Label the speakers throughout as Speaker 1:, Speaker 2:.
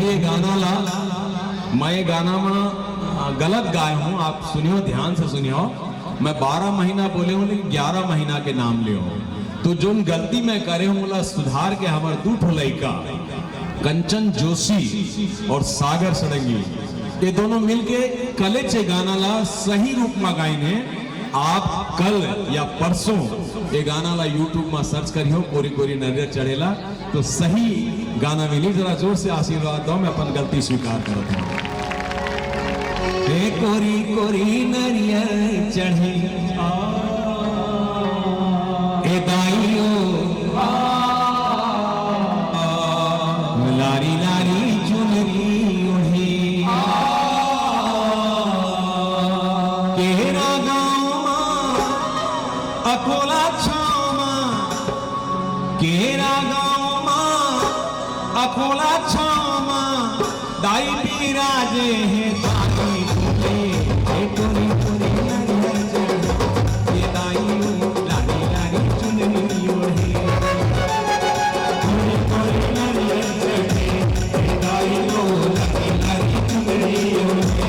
Speaker 1: ये गाना ला मैं गाना में गलत गाया हूँ, आप सुनियो, ध्यान से सुनियो। मैं 12 महीना बोले हूँ लेकिन 11 महीना के नाम लियो। तो जो गलती मैं करे हूँ बोला सुधार के हमारे दू ठो लड़का कंचन जोशी और सागर सड़ंगी ये दोनों मिलके कलेचे गाना ला सही रूप में गाइने। आप कल या परसों ये गाना ला यूट्यूब में सर्च करियो, कोरी कोरी नजर चढ़ेला तो सही गाना मिली। जरा जोर से आशीर्वाद दो, मैं अपन गलती स्वीकार करता हूँ। कोरी कोरी नरियर चढ़े ए दाइयो लारी लारी चुनरी ओढ़े केरा गाँव अकोला छाव केरा गाँव अकोला छाव दाई बिराजे है दाई तुले ए कोरी कोरी नरियर चढ़े ए दाइयो लारी लारी चुनरी ओढ़े कोरी कोरी नरियर चढ़े ए दाइयो लारी लारी चुनरी ओढ़े।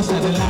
Speaker 1: सरला